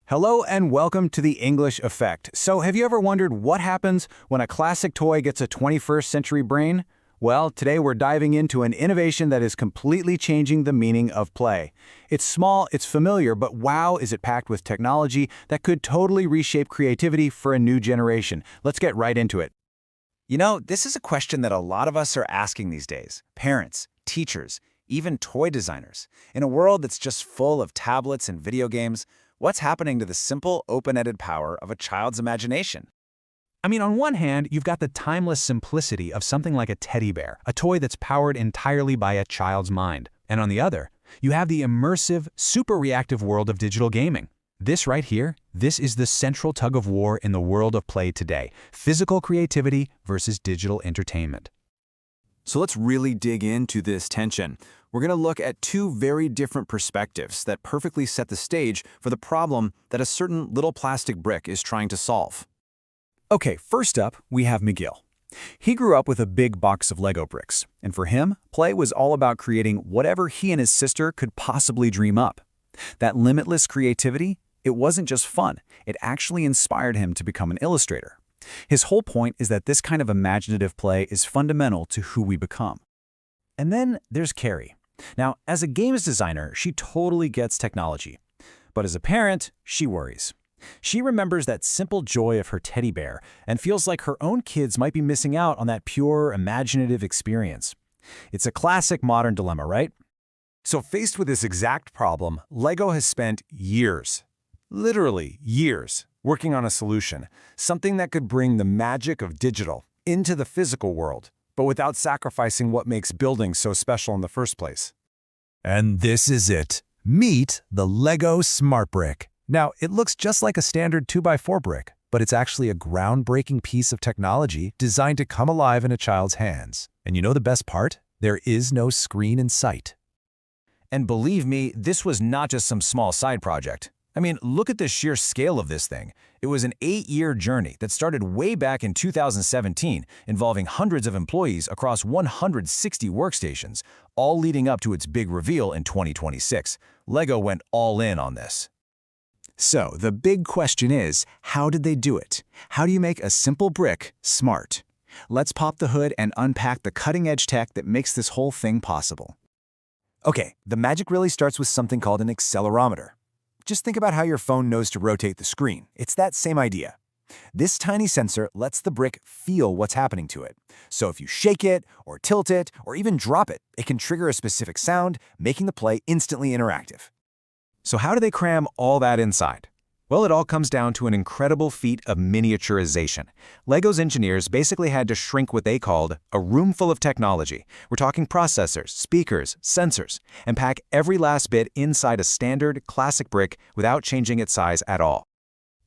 Hello and welcome to the English Effect. So have you ever wondered what happens when a classic toy gets a 21st century brain? Well, today we're diving into an innovation that is completely changing the meaning of play. It's small, it's familiar, but wow, is it packed with technology that could totally reshape creativity for a new generation. Let's get right into it. This is a question that a lot of us are asking these days. Parents, teachers, even toy designers. In a world that's just full of tablets and video games, what's happening to the simple, open-ended power of a child's imagination? On one hand, you've got the timeless simplicity of something like a teddy bear, a toy that's powered entirely by a child's mind. And on the other, you have the immersive, super reactive world of digital gaming. This right here, this is the central tug of war in the world of play today, physical creativity versus digital entertainment. So let's really dig into this tension. We're going to look at two very different perspectives that perfectly set the stage for the problem that a certain little plastic brick is trying to solve. Okay, first up, we have Miguel. He grew up with a big box of Lego bricks, and for him, play was all about creating whatever he and his sister could possibly dream up. That limitless creativity, it wasn't just fun, it actually inspired him to become an illustrator. His whole point is that this kind of imaginative play is fundamental to who we become. And then there's Carrie. Now, as a games designer, she totally gets technology. But as a parent, she worries. She remembers that simple joy of her teddy bear and feels like her own kids might be missing out on that pure, imaginative experience. It's a classic modern dilemma, right? So faced with this exact problem, Lego has spent years, literally years, working on a solution, something that could bring the magic of digital into the physical world, but without sacrificing what makes building so special in the first place. And this is it. Meet the Lego Smart Brick. Now, it looks just like a standard 2x4 brick, but it's actually a groundbreaking piece of technology designed to come alive in a child's hands. And you know the best part? There is no screen in sight. And believe me, this was not just some small side project. Look at the sheer scale of this thing. It was an 8-year journey that started way back in 2017, involving hundreds of employees across 160 workstations, all leading up to its big reveal in 2026. Lego went all in on this. So, the big question is, how did they do it? How do you make a simple brick smart? Let's pop the hood and unpack the cutting-edge tech that makes this whole thing possible. Okay, the magic really starts with something called an accelerometer. Just think about how your phone knows to rotate the screen. It's that same idea. This tiny sensor lets the brick feel what's happening to it. So if you shake it, or tilt it, or even drop it, it can trigger a specific sound, making the play instantly interactive. So how do they cram all that inside? Well, it all comes down to an incredible feat of miniaturization. Lego's engineers basically had to shrink what they called a room full of technology. We're talking processors, speakers, sensors, and pack every last bit inside a standard, classic brick without changing its size at all.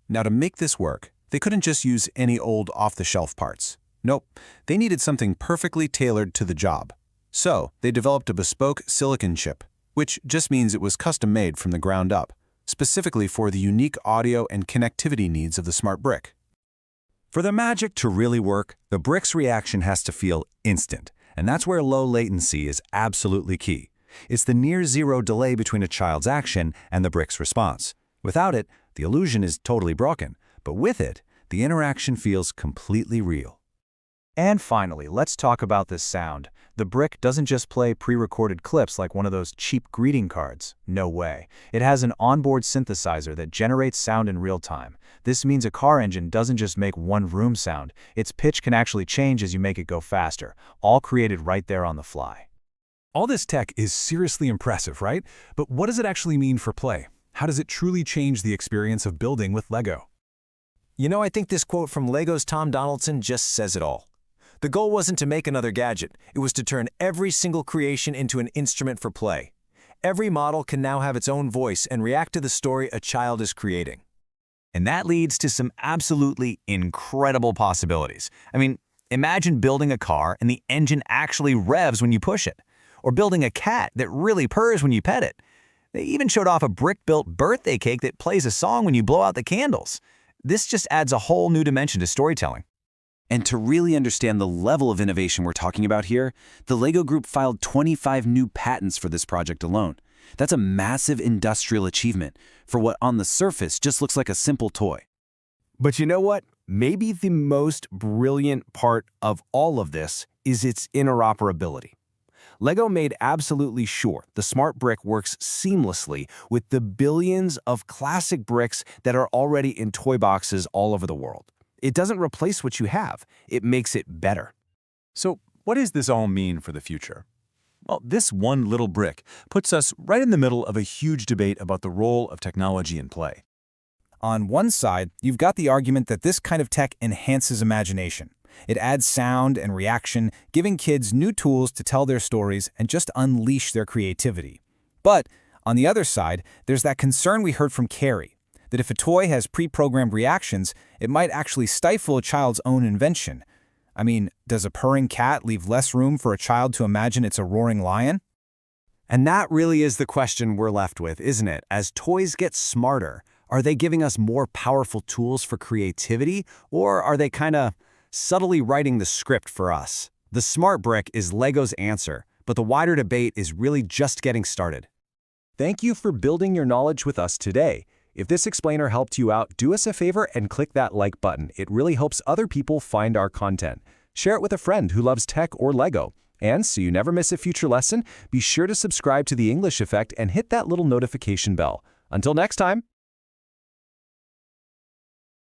Now, to make this work, they couldn't just use any old off-the-shelf parts. Nope, they needed something perfectly tailored to the job. So, they developed a bespoke silicon chip, which just means it was custom-made from the ground up, specifically for the unique audio and connectivity needs of the smart brick. For the magic to really work, the brick's reaction has to feel instant, and that's where low latency is absolutely key. It's the near-zero delay between a child's action and the brick's response. Without it, the illusion is totally broken, but with it, the interaction feels completely real. And finally, let's talk about this sound. The brick doesn't just play pre-recorded clips like one of those cheap greeting cards. No way. It has an onboard synthesizer that generates sound in real time. This means a car engine doesn't just make one vroom sound. Its pitch can actually change as you make it go faster, all created right there on the fly. All this tech is seriously impressive, right? But what does it actually mean for play? How does it truly change the experience of building with Lego? I think this quote from Lego's Tom Donaldson just says it all. The goal wasn't to make another gadget, it was to turn every single creation into an instrument for play. Every model can now have its own voice and react to the story a child is creating. And that leads to some absolutely incredible possibilities. Imagine building a car and the engine actually revs when you push it. Or building a cat that really purrs when you pet it. They even showed off a brick-built birthday cake that plays a song when you blow out the candles. This just adds a whole new dimension to storytelling. And to really understand the level of innovation we're talking about here, the LEGO Group filed 25 new patents for this project alone. That's a massive industrial achievement for what on the surface just looks like a simple toy. But you know what? Maybe the most brilliant part of all of this is its interoperability. LEGO made absolutely sure the smart brick works seamlessly with the billions of classic bricks that are already in toy boxes all over the world. It doesn't replace what you have, it makes it better. So, what does this all mean for the future? Well, this one little brick puts us right in the middle of a huge debate about the role of technology in play. On one side, you've got the argument that this kind of tech enhances imagination. It adds sound and reaction, giving kids new tools to tell their stories and just unleash their creativity. But on the other side, there's that concern we heard from Carrie, that if a toy has pre-programmed reactions, it might actually stifle a child's own invention. I mean, does a purring cat leave less room for a child to imagine it's a roaring lion? And that really is the question we're left with, isn't it? As toys get smarter, are they giving us more powerful tools for creativity, or are they kind of subtly writing the script for us? The smart brick is LEGO's answer, but the wider debate is really just getting started. Thank you for building your knowledge with us today. If this explainer helped you out, do us a favor and click that like button. It really helps other people find our content. Share it with a friend who loves tech or LEGO. And so you never miss a future lesson, be sure to subscribe to The English Effect and hit that little notification bell. Until next time.